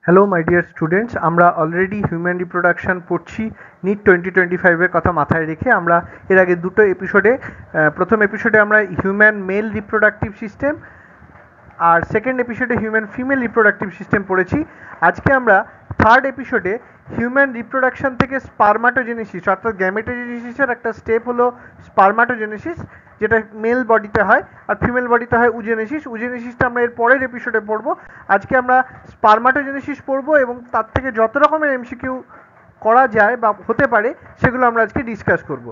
Hello my dear students, আমরা already human reproduction পড়ছি NEET 2025-এর কথা মাথায় রেখে। আমরা এর আগে দুটো এপিসোডে, প্রথম এপিসোডে আমরা হিউম্যান মেল রিপ্রোডাক্টিভ সিস্টেম আর সেকেন্ড এপিসোডে হিউম্যান ফিমেল রিপ্রোডাক্টিভ সিস্টেম পড়েছি। আজকে আমরা থার্ড এপিসোডে হিউম্যান রিপ্রোডাকশন থেকে স্পারমাটোজেনেসিস অর্থাৎ গ্যামেটোজেনেসিসের একটা স্টেপ হলো স্পারমাটোজেনেসিস, যেটা মেল বডিতে হয়, আর ফিমেল বডিতে হয় উজেনেসিস। উজেনেসিসটা আমরা এর পরের এপিসোডে পড়বো। আজকে আমরা স্পারমাটোজেনেসিস পড়বো এবং তার থেকে যত রকমের এমসিকিউ করা যায় বা হতে পারে সেগুলো আমরা আজকে ডিসকাস করব।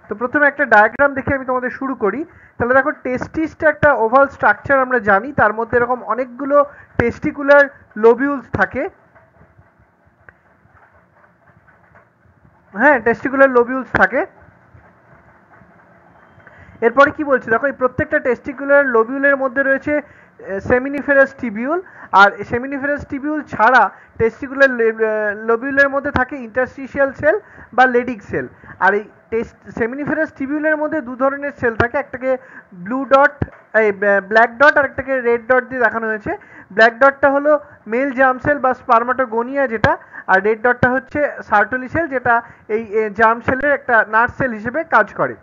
তো প্রথমে একটা ডায়াগ্রাম দেখে আমি তোমাদের শুরু করি। তাহলে দেখো, টেস্টিসটা একটা ওভাল স্ট্রাকচার আমরা জানি, তার মধ্যে এরকম অনেকগুলো টেস্টিকুলার লোবিউলস থাকে। হ্যাঁ, টেস্টিকুলার লোবিউলস থাকে। এরপরে কি বলছি দেখো, এই প্রত্যেকটা টেস্টিকুলার লোবিউলের মধ্যে রয়েছে সেমিনিফেরাস টিবিউল, আর সেমিনিফেরাস টিবিউল ছাড়া টেস্টিকুলার লোবিউলের মধ্যে থাকে ইন্টারস্টিশিয়াল সেল বা লেডিক সেল। আর এই সেমিনিফেরাস টিবিউলের মধ্যে দু ধরনের সেল থাকে, একটাকে ব্লু ডট, এই ব্ল্যাক ডট, আর একটাকে রেড ডট দিয়ে দেখানো হয়েছে। ব্ল্যাক ডটটা হলো মেল জার্ম সেল বা স্পারমাটোগোনিয়া যেটা, আর রেড ডটটা হচ্ছে সার্টোলি সেল, যেটা এই জার্ম সেলের একটা নার্ভ সেল হিসেবে কাজ করে।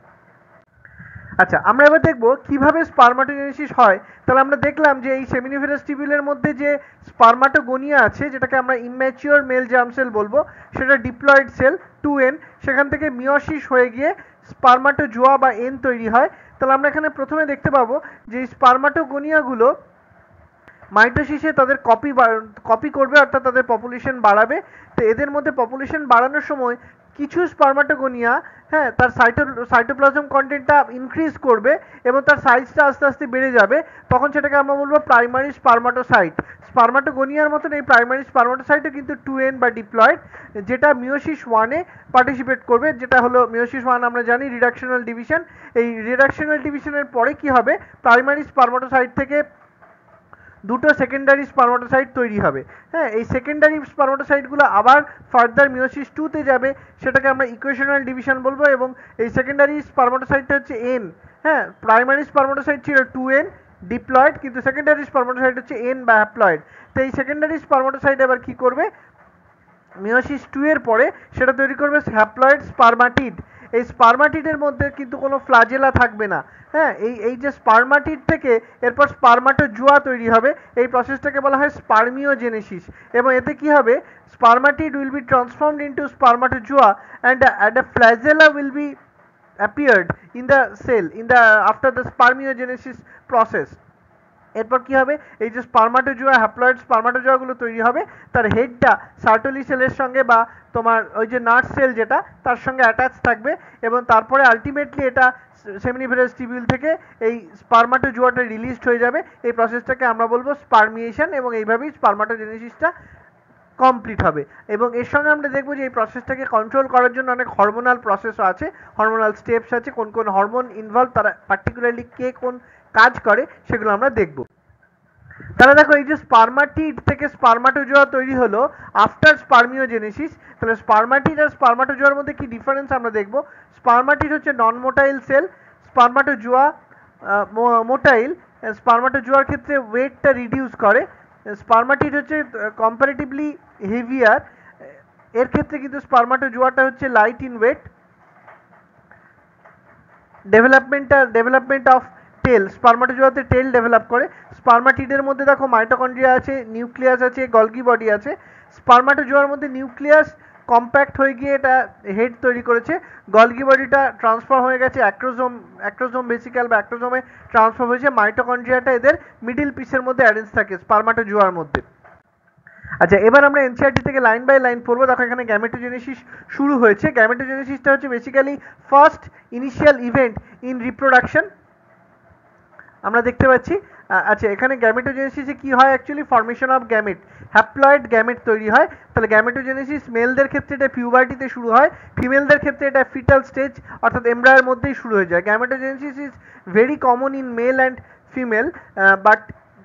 আচ্ছা, আমরা এবার দেখব কিভাবে স্পারমাটোজেনেসিস হয়। তাহলে আমরা দেখলাম যে এই সেমিনিফেরাস টিবিউলের মধ্যে যে স্পারমাটোগোনিয়া আছে, যেটাকে আমরা ইম্যাচিওর মেল জার্ম সেল বলবো, সেটা ডিপ্লয়েড সেল 2n, সেখান থেকে মিওসিস হয়ে গিয়ে স্পারমাটোজোয়া বা এন তৈরি হয়। তাহলে আমরা এখানে প্রথমে দেখতে পাবো যে এই স্পারমাটোগোনিয়াগুলো মাইটোসিসে তাদের কপি করবে, অর্থাৎ তাদের পপুলেশন বাড়াবে। তো এদের মধ্যে পপুলেশন বাড়ানোর সময় কিছু স্পারমাটোগোনিয়া, হ্যাঁ, তার সাইটোপ্লাজম কন্টেন্টটা ইনক্রিজ করবে এবং তার সাইজটা আস্তে আস্তে বেড়ে যাবে। তখন সেটাকে আমরা বলবো প্রাইমারি স্পারমাটোসাইট। স্পারমাটোগোনিয়ার মতন এই প্রাইমারি স্পারমাটোসাইটও কিন্তু 2n বা ডিপ্লয়েড, যেটা মিওসিস 1-এ পার্টিসিপেট করবে, যেটা হলো মিওসিস 1 আমরা জানি রিডাকশনাল ডিভিশন। এই রিডাকশনাল ডিভিশনের পরে কি হবে, প্রাইমারি স্পারমাটোসাইট থেকে দুটো সেকেন্ডারি স্পারমাটোসাইট তৈরি হবে। হ্যাঁ, এই সেকেন্ডারি স্পারমাটোসাইটগুলো আবার ফার্দার মিওসিস 2-তে যাবে, সেটাকে আমরা ইকুয়েশনাল ডিভিশন বলবো। এবং এই সেকেন্ডারি স্পারমাটোসাইটটা হচ্ছে এন। হ্যাঁ, প্রাইমারি স্পারমাটোসাইট ছিল 2n ডিপ্লয়েড, কিন্তু সেকেন্ডারি স্পারমাটোসাইট হচ্ছে এন বা হ্যাপ্লয়েড। তো এই সেকেন্ডারি স্পারমাটোসাইট এবার কি করবে, মিওসিস 2 এর পরে সেটা তৈরি করবে হ্যাপ্লয়েড স্পারমাটিড। এই স্পারমাটিডের মধ্যে কিন্তু কোনো ফ্লাজেলা থাকবে না। হ্যাঁ, এই যে স্পারমাটিড থেকে এরপর স্পারমাটোজোয়া তৈরি হবে, এই প্রসেসটাকে বলা হয় স্পারমিওজেনেসিস। এবং এতে কি হবে, spermatid will be transformed into spermatozoa and a flagella will be appeared in the cell in the after the spermiogenesis process. এরপর কি হবে, এই যে স্পারমাটোজোয়া, হ্যাপ্লয়েড স্পারমাটোজোয়াগুলো তৈরি হবে, তার হেডটা সার্টোলি সেলের সঙ্গে বা তোমার ওই যে নার্ভ সেল যেটা, তার সঙ্গে অ্যাটাচ থাকবে। এবং তারপরে আলটিমেটলি এটা সেমিনিফেরাস টিবিউল থেকে এই স্পারমাটোজোয়াটা রিলিজড হয়ে যাবে। এই প্রসেসটাকে আমরা বলবো স্পারমিয়েশন, এবং এইভাবেই স্পারমাটোজেনেসিসটা কমপ্লিট হবে। এবং এর সঙ্গে আমরা দেখবো যে এই প্রসেসটাকে কন্ট্রোল করার জন্য অনেক হরমোনাল প্রসেসও আছে, হরমোনাল স্টেপস আছে, কোন কোন হরমোন ইনভলভ, তারা পার্টিকুলারলি কে কোন কাজ করে সেগুলো আমরা দেখব। তাহলে দেখো, এই যে স্পারমাটিড থেকে স্পারমাটোজোয়া তৈরি হলো আফটার স্পারমিওজেনেসিস। তাহলে স্পারমাটিড আর স্পারমাটোজোয়ার মধ্যে কি ডিফারেন্স আমরা দেখব। স্পারমাটিড হচ্ছে নন মোটাইল সেল, স্পারমাটোজোয়া মোটাইল। স্পারমাটোজোয়ার ক্ষেত্রে ওয়েটটা রিডিউস করে, স্পারমাটিড হচ্ছে কম্পারেটিভলি হেভিয়ার। এর ক্ষেত্রে কিন্তু স্পারমাটোজোয়াটা হচ্ছে light in weight. Development of tail, স্পারমাটোজোয়াতে টেল ডেভেলপ করে। স্পারমাটিডের মধ্যে দেখো মাইটোকন্ড্রিয়া আছে, নিউক্লিয়াস আছে, গলগি বডি আছে। স্পারমাটোজোয়ার মধ্যে নিউক্লিয়াস কম্প্যাক্ট হয়ে গিয়ে এটা হেড তৈরি করেছে, গলগি বডিটা ট্রান্সফর্ম হয়ে গেছে অ্যাক্টোজোম ভেসিক্যাল বা অ্যাক্টোজোমে ট্রান্সফর্ম হয়েছে। মাইটোকন্ড্রিয়াটা এদের মিডিল পিসের মধ্যে অ্যারেঞ্জ থাকে স্পারমাটোজোয়ার মধ্যে। আচ্ছা, এবার আমরা এনসিইআরটি থেকে লাইন বাই লাইন পড়বো। দেখো, এখানে গ্যামেটোজেনেসিস শুরু হয়েছে। গ্যামেটোজেনেসিসটা হচ্ছে basically first initial event in reproduction, আমরা দেখতে পাচ্ছি। আচ্ছা, এখানে গ্যামেটোজেনেসিসে কি হয়, actually formation of gamete, haploid gamete তৈরি হয়। তাহলে গ্যামেটোজেনেসিস মেলদের ক্ষেত্রে এটা পিউবার্টিতে শুরু হয়, ফিমেলদের ক্ষেত্রে এটা ফিটাল স্টেজ অর্থাৎ এমব্রায়োর মধ্যেই শুরু হয়ে যায়। Gametogenesis is very common in mail and female, but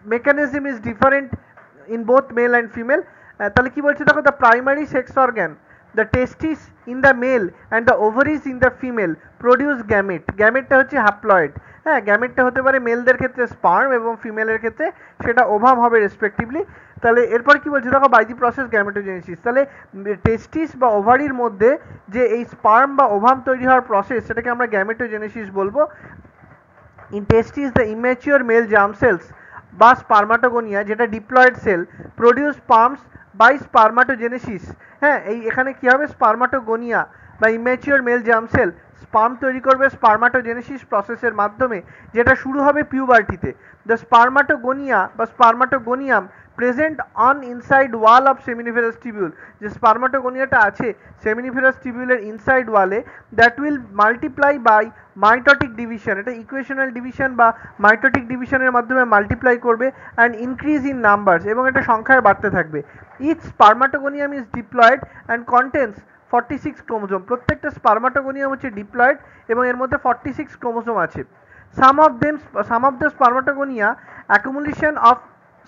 mechanism is different in both mail and female. তাহলে কি বলছে দেখো, the primary sex organ, the testis in the male and the ovaries in the female produce gamete. গ্যামেটটা হচ্ছে haploid. হ্যাঁ, গ্যামেটটা হতে পারে মেলদের ক্ষেত্রে sperm এবং ফিমেলের ক্ষেত্রে সেটা ওভাম হবে রেসপেক্টিভলি। তাহলে এরপর কি বলছে দেখো, বাই দি প্রসেস গ্যামেটোজেনেসিস, তাহলে টেস্টিস বা ওভারির মধ্যে যে এই স্পার্ম বা ওভাম তৈরি হওয়ার প্রসেস সেটাকে আমরা গ্যামেটোজেনেসিস বলবো। In testes the immature male germ cells বা স্পার্মাটোগোনিয়া যেটা diploid cell produce sperms by spermatogenesis. হ্যাঁ, এই এখানে কি হবে, স্পার্মাটোগোনিয়া বা immature male germ cell sperm তৈরি করবে স্পার্মাটোজেনেসিস প্রসেসের মাধ্যমে, যেটা শুরু হবে পিউবার্টিতে। দ্য স্পার্মাটোগোনিয়া বা spermatogonium present on inside wall of seminiferous tubule, যে স্পার্মাটোগোনিয়াটা আছে সেমিনিফেরাস টিবিউলের ইনসাইড ওয়ালে, that will multiply by mitotic division, এটা ইকুয়েশনাল ডিভিশন বা মাইটোটিক ডিভিশনের মাধ্যমে মাল্টিপ্লাই করবে অ্যান্ড ইনক্রিজ ইন নাম্বারস, এবং এটা সংখ্যায় বাড়তে থাকবে। Each spermatogonium is diploid and contains 46 chromosome, প্রত্যেকটা স্পার্মাটোগোনিয়াম হচ্ছে ডিপ্লয়েড এবং এর মধ্যে 46 ক্রোমোজোম আছে। Some of the spermatogonia accumulation of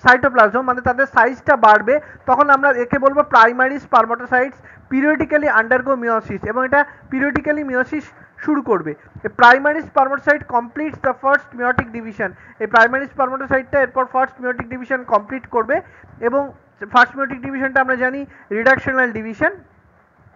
cytoplasm, মানে তাদের সাইজটা বাড়বে, তখন আমরা একে বলবো primary spermatocytes periodically undergo meiosis, এবং এটা পিরিয়ডিক্যালি মিওসিস শুরু করবে। Primary spermatocyte completes the first meiotic division, এই প্রাইমারি স্পার্মাটোসাইটটা এরপর ফার্স্ট মিওটিক ডিভিশন কমপ্লিট করবে, এবং ফার্স্ট মিওটিক ডিভিশনটা আমরা জানি রিডাকশনাল ডিভিশন,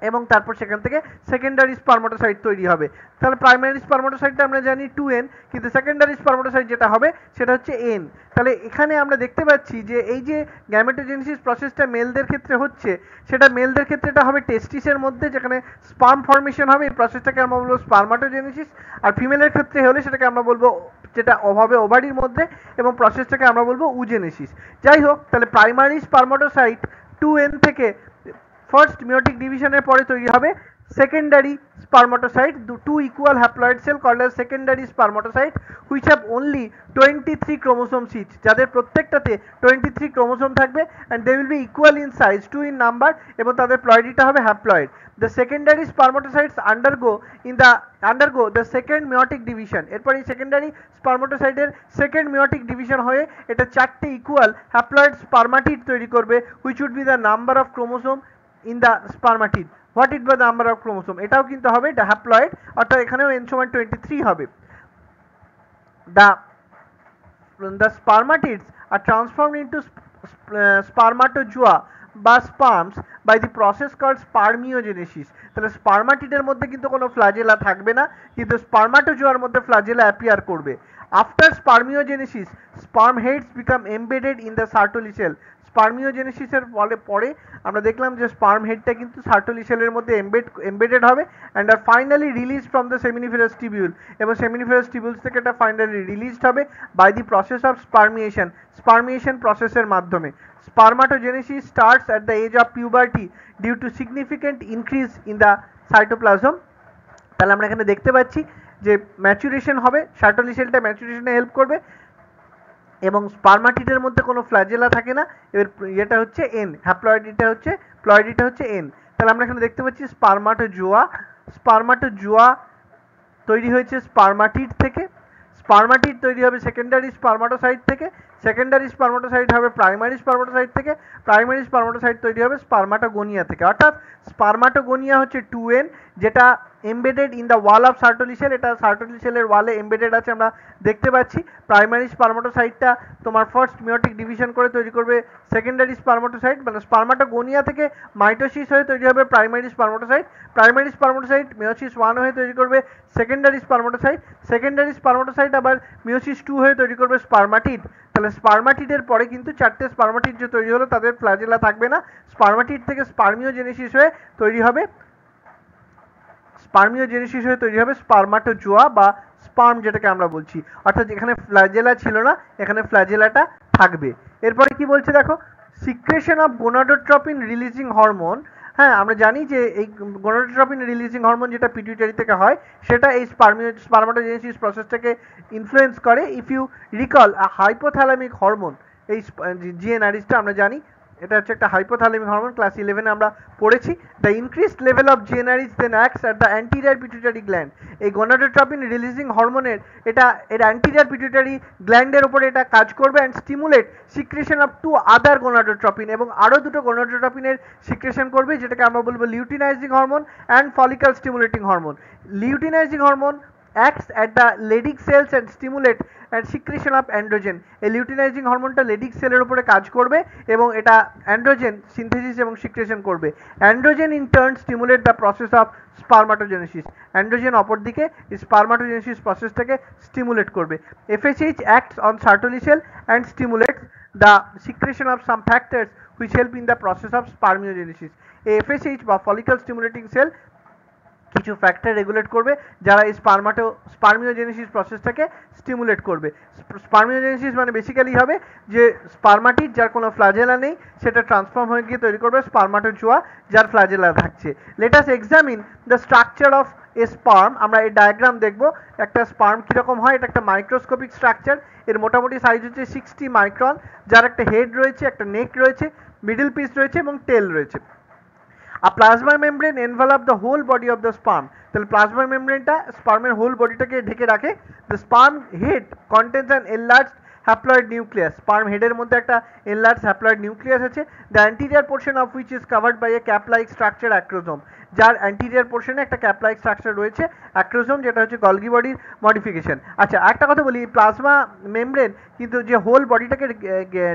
এবং তারপর সেখান থেকে সেকেন্ডারি স্পার্মাটোসাইট তৈরি হবে। তাহলে প্রাইমারি স্পার্মাটোসাইটটা আমরা জানি 2n, কিন্তু সেকেন্ডারি স্পার্মাটোসাইট যেটা হবে সেটা হচ্ছে n। তাহলে এখানে আমরা দেখতে পাচ্ছি যে এই যে গ্যামেটোজেনেসিস প্রসেসটা মেলদের ক্ষেত্রে হচ্ছে, সেটা মেলদের ক্ষেত্রে এটা হবে টেস্টিসের মধ্যে, যেখানে স্পার্ম ফর্মেশন হবে, এই প্রসেসটাকে আমরা বলবো স্পার্মাটোজেনেসিস। আর ফিমেলের ক্ষেত্রে হলে সেটাকে আমরা বলবো, যেটা হবে ওভারির মধ্যে, এবং প্রসেসটাকে আমরা বলবো উজেনেসিস। যাই হোক, তাহলে প্রাইমারি স্পার্মাটোসাইট 2n থেকে ফার্স্ট মিওটিক ডিভিশনের পরে তৈরি হবে secondary spermatocyte, two equal haploid cell called as secondary spermatocyte which have only 23 chromosomes each, যাদের প্রত্যেকটাতে 23 ক্রোমোসোম থাকবে and they will be equal in size, 2 in number, এবং তাদের প্লয়েডিটা হবে haploid. The secondary spermatocytes undergo the second meiotic division, এরপর এই secondary স্পার্মাটোসাইটের second মিওটিক division হয়ে এটা 4টে ইকুয়াল হ্যাপ্লয়েড স্পার্মাটিড তৈরি করবে, which would be the number of chromosome in the spermatid. What it was the number of chromosome, এটাও কিন্তু হবে haploid, অর্থাৎ এখানেও n সমান 23 হবে। The spermatids are transformed into spermatozoa বা স্পার্মস by the process called spermiogenesis. তাহলে স্পার্মাটিডের মধ্যে কিন্তু কোনো ফ্ল্যাজেলা থাকবে না, কিন্তু স্পার্মাটোজোয়ার মধ্যে ফ্ল্যাজেলা অ্যাপিয়ার করবে। After spermiogenesis sperm heads become embedded in the Sertoli cell. স্পার্মিওজেনেসিসের পরে আমরা দেখলাম যে স্পার্ম হেডটা কিন্তু সার্টোলি সেলের মধ্যে এমবেডেড হবে অ্যান্ড আর finally release from the seminiferous tubule, এবং সেমিনিফেরাস টিবিউলস থেকে এটা ফাইনালি রিলিজড হবে by the process of spermiation প্রসেসের মাধ্যমে। Spermatogenesis starts at the age of puberty due to significant increase in the cytoplasm. তাহলে আমরা এখানে দেখতে পাচ্ছি যে ম্যাচুরেশন হবে, সার্টোলি সেলটা ম্যাচুরেশনে হেল্প করবে, এবং স্পার্মাটিডের মধ্যে কোনো ফ্ল্যাজেলা থাকে না। এর এটা হচ্ছে এন, হ্যাপ্লয়েডিটা হচ্ছে প্লয়েডিটা হচ্ছে এন। তাহলে আমরা এখানে দেখতে পাচ্ছি স্পার্মাটোজোয়া তৈরি হয়েছে স্পার্মাটিড থেকে, স্পার্মাটিড তৈরি হবে সেকেন্ডারি স্পার্মাটোসাইট থেকে, সেকেন্ডারি স্পার্মাটোসাইট হবে প্রাইমারি স্পার্মাটোসাইট থেকে, প্রাইমারি স্পার্মাটোসাইট তৈরি হবে স্পার্মাটোগোনিয়া থেকে। অর্থাৎ স্পার্মাটোগোনিয়া হচ্ছে 2n, যেটা embedded in the wall of Sertoli sell, এটা সার্টোলি সেলের ওয়ালে এমবেডেড আছে আমরা দেখতে পাচ্ছি। প্রাইমারি স্পার্মাটোসাইটটা তোমার ফার্স্ট মিওটিক ডিভিশন করে তৈরি করবে সেকেন্ডারি স্পার্মাটোসাইট, মানে স্পার্মাটোগোনিয়া থেকে মাইটোসিস হয়ে তৈরি হবে primary spermatocyte, primary spermatocyte meiosis 1 হয়ে তৈরি করবে সেকেন্ডারি স্পার্মাটোসাইট, সেকেন্ডারি স্পার্মাটোসাইট আবার মিওসিস 2 হয়ে তৈরি করবে স্পার্মাটিড। তাহলে স্পার্মাটিডের পরে কিন্তু 4টে স্পার্মাটিড যে তৈরি হলো তাদের ফ্ল্যাজেলা থাকবে না, স্পার্মাটিড থেকে স্পার্মিওজেনেসিস হয়ে তৈরি হবে স্পার্মাটোজোয়া বা স্পার্ম, যেটাকে আমরা বলছি। অর্থাৎ এখানে ফ্ল্যাজেলা ছিল না, এখানে ফ্ল্যাজেলাটা থাকবে। এরপরে কি বলছে দেখো, secretion of gonadotropin releasing hormone. হ্যাঁ, আমরা জানি যে এই গোনাডোট্রপিন রিলিজিং হরমোন যেটা পিটুইটারি থেকে হয়, সেটা এই স্পার্মাটোজেনেসিস প্রসেসটাকে ইনফ্লুয়েন্স করে। If you recall a hypothalamic hormone, এই জিএনআরএসটা আমরা জানি এটা হচ্ছে একটা হাইপোথ্যালামিক হরমোন, ক্লাস 11-এ আমরা পড়েছি। The increased level of GNRS then acts at the anterior pituitary gland. এই গোনাডোট্রপিন রিলিজিং হরমোনের এর অ্যান্টিরিয়র পিটুইটারি গ্ল্যান্ডের উপরে এটা কাজ করবে and stimulate secretion of 2 other gonadotropin, এবং আরও 2টো গোনাডোট্রপিনের সিক্রেশন করবে, যেটাকে আমরা বলবো luteinizing hormone and follicle stimulating hormone. Luteinizing hormone acts at the Leydig cells and stimulate and secretion of androgen. এই লিউটিনাইজিং হরমোনটা লেডিক সেলের উপরে কাজ করবে এবং এটা অ্যান্ড্রোজেন সিনথেসিস এবং সিক্রেশন করবে। Androgen in turn stimulate the process of spermatogenesis. Androgen অপরদিকে স্পারমাটোজেনেসিস প্রসেসটাকে স্টিমুলেট করবে। FSH acts on Sertoli cell and stimulates the secretion of some factors which help in the process of spermiogenesis. FSH বা follicle stimulating sell কিছু factor regulate করবে যারা এই spermiogenesis প্রসেসটাকে stimulate করবে। Spermiogenesis মানে বেসিক্যালি হবে যে স্পার্মাটিড যার কোনো ফ্ল্যাজেলা নেই সেটা ট্রান্সফর্ম হয়ে গিয়ে তৈরি করবে স্পার্মাটোজোয়া যার ফ্ল্যাজেলা থাকছে। Let us examine the structure of A sperm. আমরা এই ডায়াগ্রাম দেখব একটা স্পার্ম কীরকম হয়। এটা একটা মাইক্রোস্কোপিক স্ট্রাকচার। এর মোটামুটি সাইজ হচ্ছে 60 মাইক্রন, যার একটা হেড রয়েছে, একটা নেক রয়েছে, মিডল পিস রয়েছে এবং টেল রয়েছে। A plasma membrane envelop the whole body of the sperm. তাহলে প্লাজমা মেমব্রেনটা স্পার্মের হোল বডিটাকে ঢেকে রাখে। The sperm head contains an enlarged haploid nucleus. Sperm হেডের মধ্যে একটা enlarged haploid nucleus আছে, the anterior portion of which is covered by a cap-like structure acrosome. যার anterior পোর্শনে একটা cap-like structure রয়েছে অ্যাক্রোজোম, যেটা হচ্ছে গলগি বডির মডিফিকেশন। আচ্ছা, একটা কথা বলি, প্লাজমা মেমব্রেন কিন্তু যে হোল বডিটাকে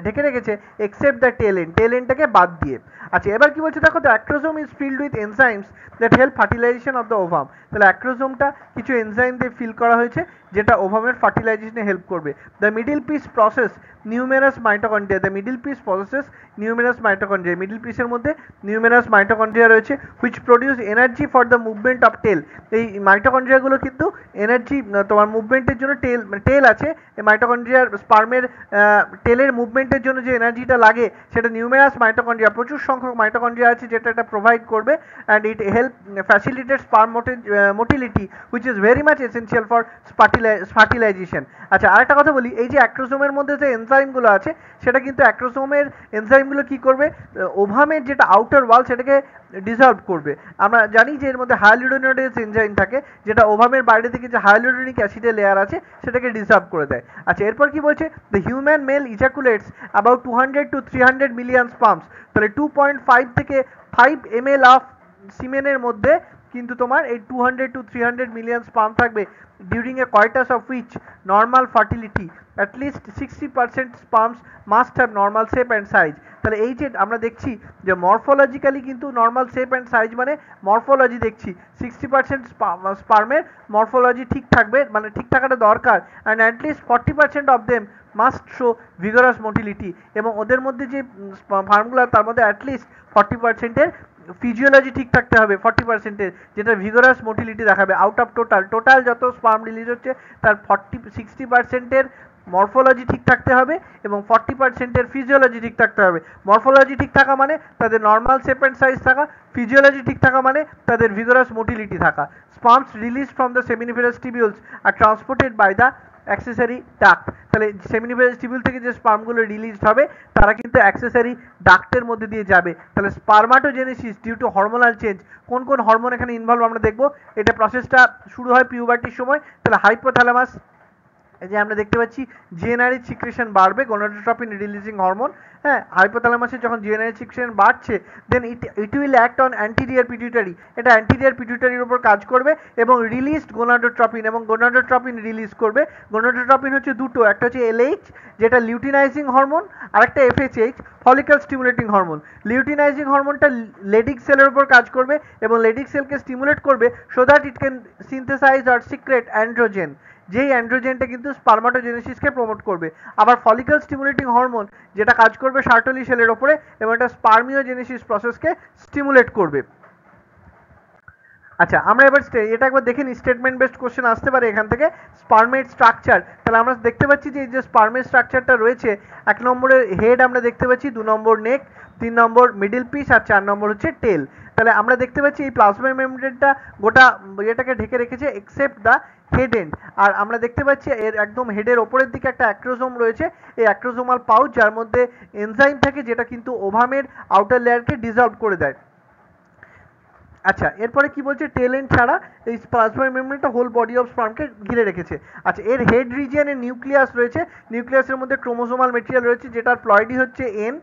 ঢেকে রেখেছে এক্সেপ্ট দ্য টেল এন্ডটাকে বাদ দিয়ে। আচ্ছা, এবার কি বলছে দেখো, the acrosome is filled with enzymes that help fertilization of the ovum. তাহলে অ্যাক্রোজোমটা কিছু এনজাইম দিয়ে ফিল করা হয়েছে যেটা ওভামের ফার্টিলাইজেশনে হেল্প করবে। The middle piece process numerous mitochondria. The middle piece processes numerous mitochondria. Middle পিসের মধ্যে নিউমেরাস মাইটোকন্ড্রিয়া রয়েছে which produce energy for the movement of tail. এই মাইটোকন্ড্রিয়াগুলো কিন্তু এনার্জি তোমার মুভমেন্টের জন্য টেল আছে, এই মাইটোকন্ড্রিয়ার স্পার্মের টেলের মুভমেন্টের জন্য যে এনার্জিটা লাগে সেটা নিউমেরাস মাইটোকন্ড্রিয়া, প্রচুর সংখ্যক মাইটোকন্ড্রিয়া আছে যেটা এটা প্রোভাইড করবে and it help facilitate sperm motility which is very much essential for fertilization. আচ্ছা, আরেকটা কথা বলি, এই যে অ্যাক্রোজোমের মধ্যে যে এনজাইমগুলো আছে সেটা কিন্তু অ্যাক্রোজোমের এনজাইমগুলো কি করবে, ওভামের যেটা আউটার ওয়াল সেটাকে ডিসলভ করবে। আমরা জানি যে এর মধ্যে হায়ালুরোনিডেজ এনজাইম থাকে যেটা ওভামের বাইরে থেকে যে হায়ালুরোনিক অ্যাসিডের লেয়ার আছে সেটাকে ডিসলভ করে দেয়। আচ্ছা, এরপর কি বলছে, the human male ejaculates about 200 to 300 million sperms. তাহলে 2.5 থেকে 5 ml অফ সিমেনের মধ্যে কিন্তু তোমার এই 200 to 300 মিলিয়ন স্পার্ম থাকবে during a coitus of which normal fertility at least 60% sperms must have normal shape and size. তাহলে এই যে আমরা দেখছি যে মরফোলজিক্যালি কিন্তু নর্মাল শেপ অ্যান্ড সাইজ মানে মরফোলজি দেখছি 60% স্পার্মের মরফোলজি ঠিক থাকবে, মানে ঠিক থাকাটা দরকার, and at least 40% of them must show vigorous motility. এবং ওদের মধ্যে যে ফার্মগুলো তার মধ্যে অ্যাটলিস্ট 40%-এর ফিজিওলজি ঠিক থাকতে হবে, 40%-এর যেটা ভিগারাস মোটিলিটি দেখাবে। আউট অফ টোটাল যত স্পার্ম রিলিজ হচ্ছে তার 60% মরফোলজি ঠিক থাকতে হবে এবং 40%-এর ফিজিওলজি ঠিক থাকতে হবে। মরফোলজি ঠিক থাকা মানে তাদের নর্মাল শেপ অ্যান্ড সাইজ থাকা, ফিজিওলজি ঠিক থাকা মানে তাদের ভিগারাস মোটিলিটি থাকা। Sperms release from the seminiferous tubules are transported by the accessory duct. তাহলে সেমিনিফেরাস টিবিউল থেকে যে স্পার্মগুলো রিলিজড হবে তারা কিন্তু অ্যাক্সেসরি ডাক্টের মধ্যে দিয়ে যাবে। তাহলে spermatogenesis due to hormonal change, কোন কোন হরমোন এখানে ইনভলভ আমরা দেখবো। এটা প্রসেসটা শুরু হয় পিউবার্টির সময়। তাহলে হাইপোথ্যালামাস, এই যে আমরা দেখতে পাচ্ছি জিএনআরএইচ সিক্রেশন বাড়বে, গোনাডোট্রপিন রিলিজিং হরমোন। হ্যাঁ, হাইপোথ্যালামাসে যখন জিএনআরএইচ সিক্রেশন বাড়ছে then it will act on anterior pituitary. এটা অ্যান্টিরিয়ার পিটুইটারির উপর কাজ করবে এবং রিলিজড গোনাডোট্রপিন এবং গোনাডোট্রপিন রিলিজ করবে। গোনাডোট্রপিন হচ্ছে দুটো, একটা হচ্ছে এলএইচ যেটা লিউটিনাইজিং হরমোন আর একটা FSH follicle stimulating hormone. Luteinizing হরমোনটা লেডিক সেলের উপর কাজ করবে এবং লেডিক সেলকে স্টিমুলেট করবে so that it can synthesize or secrete androgen, যেই অ্যান্ড্রোজেনটা কিন্তু স্পার্মাটোজেনেসিসকে প্রমোট করবে। আবার ফলিকল স্টিমুলেটিং হরমোন যেটা কাজ করবে সার্টলি সেলের ওপরে এবং এটা স্পার্মিওজেনেসিস প্রসেসকে স্টিমুলেট করবে। আচ্ছা, আমরা এবার এটা একবার দেখে নিই, স্টেটমেন্ট বেসড কোশ্চেন আসতে পারে এখান থেকে। স্পার্মের স্ট্রাকচার, তাহলে আমরা দেখতে পাচ্ছি যে এই যে স্পার্মের স্ট্রাকচারটা রয়েছে, 1 নম্বরের হেড আমরা দেখতে পাচ্ছি, 2 নম্বর নেক, 3 নম্বর মিডল পিস আর 4 নম্বর হচ্ছে টেল। তাহলে আমরা দেখতে পাচ্ছি এই প্লাজমা মেমব্রেনটা গোটা এটাকে ঢেকে রেখেছে এক্সেপ্ট দ্য হেড এন্ড। আর আমরা দেখতে পাচ্ছি এর একদম হেডের ওপরের দিকে একটা অ্যাক্রোজোম রয়েছে, এই অ্যাক্রোজোমাল পাউচ যার মধ্যে এনজাইম থাকে যেটা কিন্তু ওভামের আউটার লেয়ারকে ডিসলভ করে দেয়। আচ্ছা, এরপরে কি বলছে, টেল এন্ড ছাড়া এই প্লাজমা মেমব্রেনটা হোল বডি অফ স্পার্মকে ঘিরে রেখেছে। আচ্ছা, এর হেড রিজিয়নে নিউক্লিয়াস রয়েছে, নিউক্লিয়াসের মধ্যে ক্রোমোসোমাল মেটেরিয়াল রয়েছে যেটার প্লয়েডি হচ্ছে এন।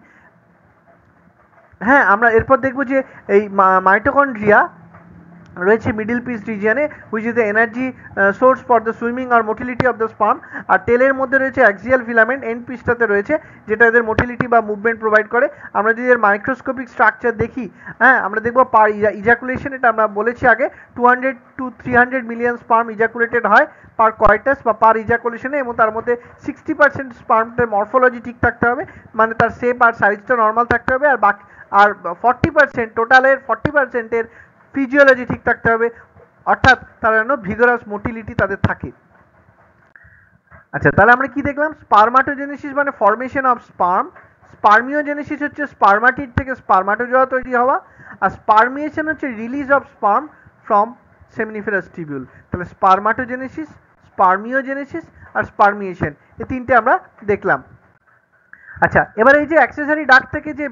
হ্যাঁ, আমরা এরপর দেখবো যে এই মাইটোকন্ড্রিয়া রয়েছে মিডল পিস রিজিয়নে, which is the energy source for the swimming আর মোটিলিটি অফ দ্য স্পার্ম। আর টেলের মধ্যে রয়েছে অ্যাক্সিয়াল ফিলামেন্ট, এন্ড পিসটাতে রয়েছে, যেটা এদের মোটিলিটি বা মুভমেন্ট প্রোভাইড করে। আমরা যদি এর মাইক্রোস্কোপিক স্ট্রাকচার দেখি, হ্যাঁ, আমরা দেখবো পার ইজাকুলেশন, এটা আমরা বলেছি আগে, 200 to 300 মিলিয়ন স্পার্ম ইজাকুলেটেড হয় পার কয়টাস বা পার ইজাকুলেশনে, এবং তার মধ্যে 60% স্পার্মটার মরফোলজি ঠিক থাকতে হবে, মানে তার শেপ আর সাইজটা নর্মাল থাকতে হবে, আর বাকি আর 40% টোটালের 40%-এর ফিজিওলজি ঠিক থাকতে হবে, অর্থাৎ তারা যেন ভিগারাস মোটিলিটি তাদের থাকে। আচ্ছা, তাহলে আমরা কি দেখলাম? স্পারমাটোজেনেসিস মানে ফর্মেশন অফ স্পার্ম, স্পার্মিওজেনেসিস হচ্ছে স্পারমাটিড থেকে স্পারমাটোজোয়া তৈরি হওয়া, আর স্পার্মিয়েশন হচ্ছে release of sperm from seminiferous tubule. তাহলে স্পারমাটোজেনেসিস, স্পার্মিওজেনেসিস আর স্পার্মিয়েশন, এই তিনটে আমরা দেখলাম। আচ্ছা, এবার এই যে অ্যাক্সেসরি ডাক্ট থেকে যে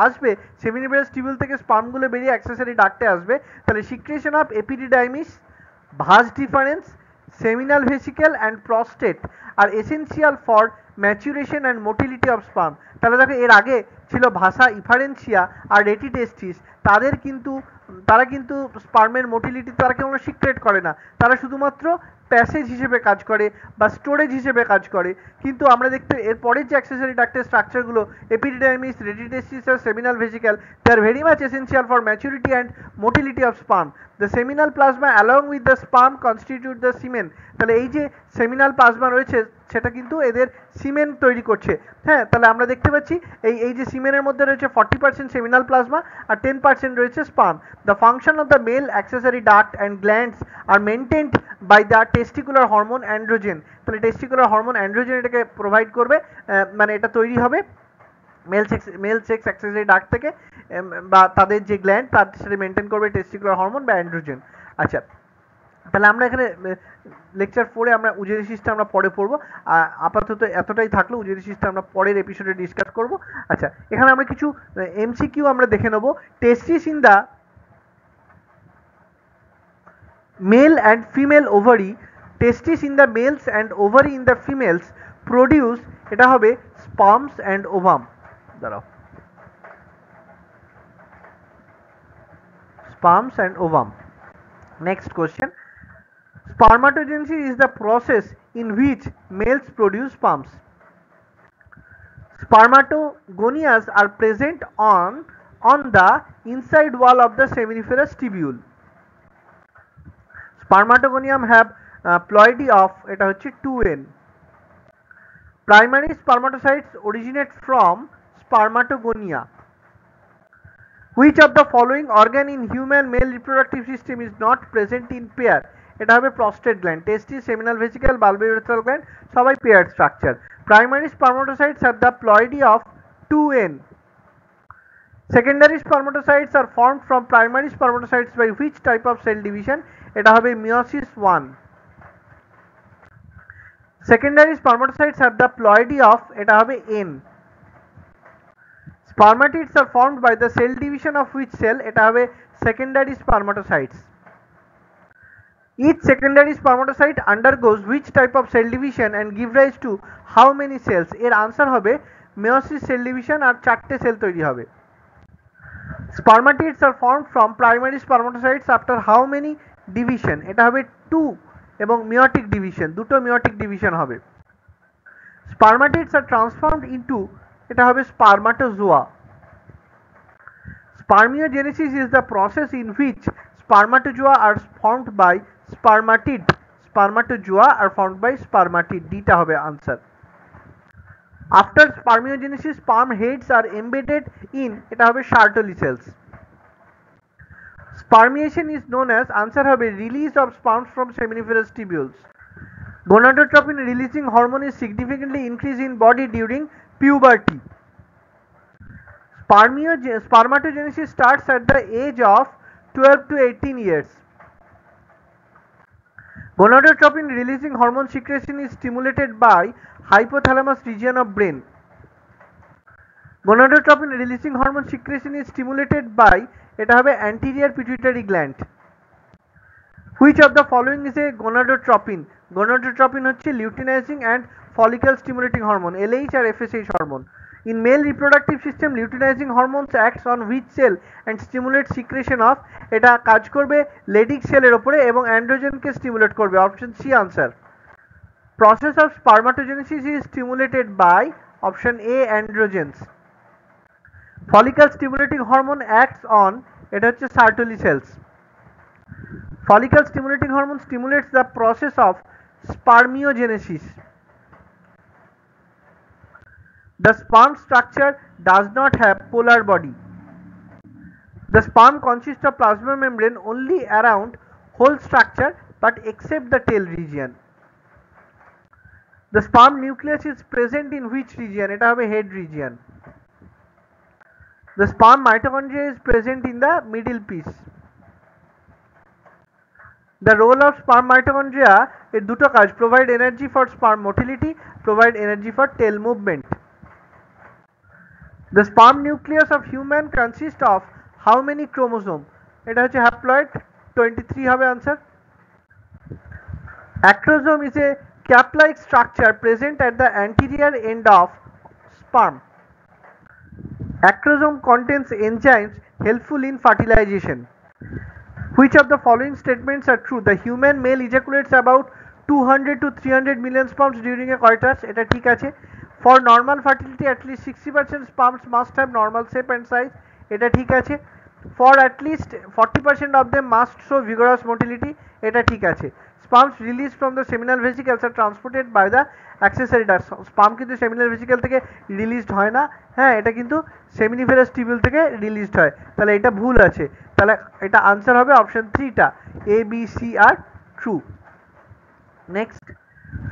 আসবে, সেমিনিফেরাস টিবিউল থেকে স্পার্মগুলো বেরিয়ে অ্যাক্সেসরি ডাক্টে আসবে, তাহলে secretion of epididymis, vas deferens, seminal vesicle and prostate আর essential for maturation and motility of sperm. তাহলে দেখো, এর আগে ছিল ভাসা ইফারেন্সিয়া আর রেটিটেস্টিস, তারা কিন্তু স্পার্মের মোটিলিটি তারা কোনো সিক্রেট করে না, তারা শুধুমাত্র প্যাসেজ হিসেবে কাজ করে বা স্টোরেজ হিসেবে কাজ করে। কিন্তু আমরা দেখতে এর পরের যে অ্যাক্সেসরি ডাক্টের স্ট্রাকচারগুলো, এপিডিডাইমিস, রেটিটেস্টিস আর seminal vesicle, they are very much essential for maturity and motility of sperm. The seminal plasma along with the sperm constitute the semen. তাহলে এই যে সেমিনাল প্লাজমা রয়েছে, সেটা কিন্তু এদের সিমেন তৈরি করছে। হ্যাঁ, তাহলে আমরা দেখতে পাচ্ছি এই যে সিমেনের মধ্যে রয়েছে 40% সেমিনাল প্লাজমা আর 10% রয়েছে sperm. The function of the male accessory duct and glands are maintained by the testicular hormone androgen. তাহলে টেস্টিকুলার হরমোন অ্যান্ড্রোজেন এটাকে প্রোভাইড করবে, মানে এটা তৈরি হবে মেল সেক্স অ্যাক্সেসরি ডাক্ট থেকে, বা তাদের যে গ্ল্যান্ড তার সাথে মেনটেন করবে টেস্টিকুলার হরমোন বা অ্যান্ড্রোজেন। আচ্ছা, তাহলে আমরা এখানে লেকচার 4-এ আমরা উজেরিসিসটা আমরা পরে পড়বো, আপাতত এতটাই থাকলো। উজেরিসিসটা আমরা পরের এপিসোডে ডিসকাস করব। আচ্ছা, এখানে আমরা কিছু এমসিকিউ আমরা দেখে নেব। Testes in the male and female ovary, testes in the males and ovary in the females produce, এটা হবে স্পার্মস অ্যান্ড ওভাম। দাঁড়াও, sperms and ovum. Next question. Spermatogenesis is the process in which males produce sperms. Spermatogonias are present on the inside wall of the seminiferous tubule. Spermatogonium have ploidy of, এটা হচ্ছে 2n. Primary spermatocytes originate from spermatogonia. Which of the following organ in human male reproductive system is not present in pair? এটা হবে prostate gland, testis, seminal vesicle, bulbourethral gland, সবাই paired structure. Primary spermatocytes have the ploidy of 2n. Secondary spermatocytes are formed from primary spermatocytes by which type of cell division? এটা হবে meiosis 1. Secondary spermatocytes have the ploidy of, এটা হবে n. Spermatids are formed by the cell division of which cell? এটা হবে secondary spermatocytes. Each secondary spermatocyte undergoes which type of cell division and give rise to how many cells? এর answer হবে meiosis cell division, আর 4টে sell তৈরি হবে। Spermatids are formed from primary spermatocytes after how many division? এটা হবে 2 এবং meiotic division, দুটো meiotic division হবে। Spermatids are transformed into, এটা হবে spermatozoa. Spermiogenesis is the process in which spermatozoa are formed by spermatid. Spermatozoa are formed by spermatid. D-টা হবে answer. After spermiogenesis, sperm heads are embedded in, এটা হবে Sertoli cells. Spermiation is known as, answer হবে release of sperms from seminiferous tubules. Gonadotropin releasing hormone is significantly increased in body during puberty. Spermatogenesis starts at the age of 12 to 18 years. Gonadotropin releasing hormone secretion is stimulated by hypothalamus region of brain. Gonadotropin releasing hormone secretion is stimulated by, এটা হবে anterior pituitary gland. Which of the following is a gonadotropin? Gonadotropin হচ্ছে luteinizing and follicle stimulating hormone, LH R FSH hormone. In male reproductive system, luteinizing hormones acts on which cell and stimulates secretion of, এটা কাজ করবে Leydig সেলের উপরে এবং অ্যান্ড্রোজেনকে stimulate করবে, option C answer. Process of spermatogenesis is stimulated by, option A, androgens. Follicle stimulating hormone acts on, এটা হচ্ছে Sertoli cells. Follicle stimulating hormone stimulates the process of spermiogenesis. The sperm structure does not have polar body. The sperm consists of plasma membrane only around whole structure but except the tail region. The sperm nucleus is present in which region? এটা হবে head region. The sperm mitochondria is present in the middle piece. The role of sperm mitochondria এর দুটো কাজ, provide energy for sperm motility, provide energy for tail movement. The sperm nucleus of human consists of how many chromosome? এটা হচ্ছে haploid, 23 হবে answer. Acrosome is a cap-like structure present at the anterior end of sperm. Acrosome contains enzymes helpful in fertilization. Which of the following statements are true? The human male ejaculates about 200 to 300 million sperms during a coitus. এটা ঠিক আছে. For normal fertility, at least 60% sperms must have normal shape and size. এটা ঠিক আছে. For at least 40% of them must show vigorous motility. এটা ঠিক আছে. Sperms released from the seminal vesicles are transported by the accessory ducts. Sperm কিন্তু seminal vesicle থেকে released হয় না, হ্যাঁ, এটা কিন্তু seminiferous tubule থেকে রিলিজড হয়। তাহলে এটা ভুল আছে, তাহলে এটা আনসার হবে অপশন 3 টা, A, B, C are true. Next,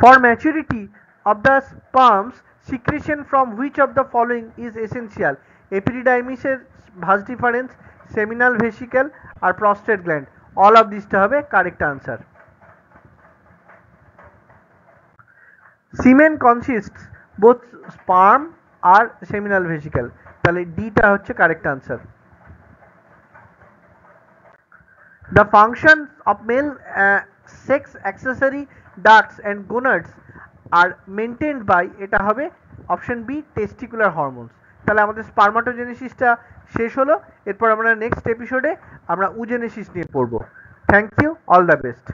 for maturity of the sperms, secretion from which of the following is essential? Epididymis এর vas deferens, seminal vesicle আর prostate gland. All of these টা হবে correct answer. Semen consists both sperm আর seminal vesicle, তাহলে D টা হচ্ছে correct answer. The functions of male sex accessory ducts and gonads are maintained by, এটা হবে option B, testicular hormones. তাহলে আমাদের স্পার্মাটোজেনেসিসটা শেষ হলো, এরপর আমরা নেক্সট এপিসোডে আমরা উজেনেসিস নিয়ে পড়ব। Thank you, all the best.